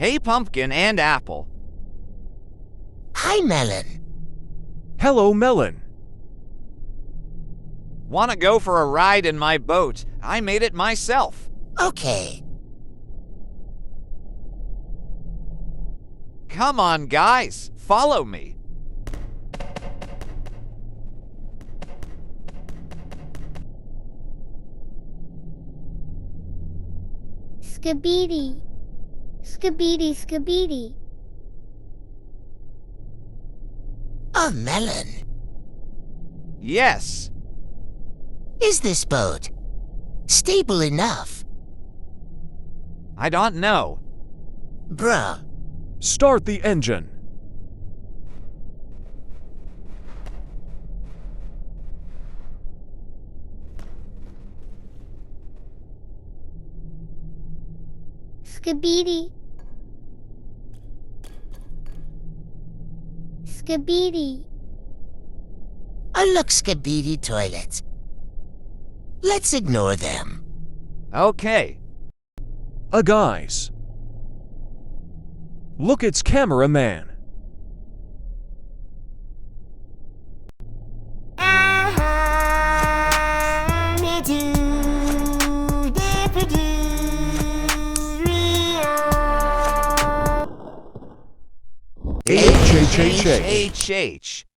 Hey, Pumpkin and Apple. Hi, Melon. Hello, Melon. Want to go for a ride in my boat? I made it myself. Okay. Come on, guys. Follow me. Skibidi. Skibidi, skibidi. Oh, Melon. Yes. Is this boat stable enough? I don't know. Bruh. Start the engine. Skibidi. Skibidi. Oh, look, Skibidi toilets. Let's ignore them. Okay. Guys. Look, it's cameraman. H.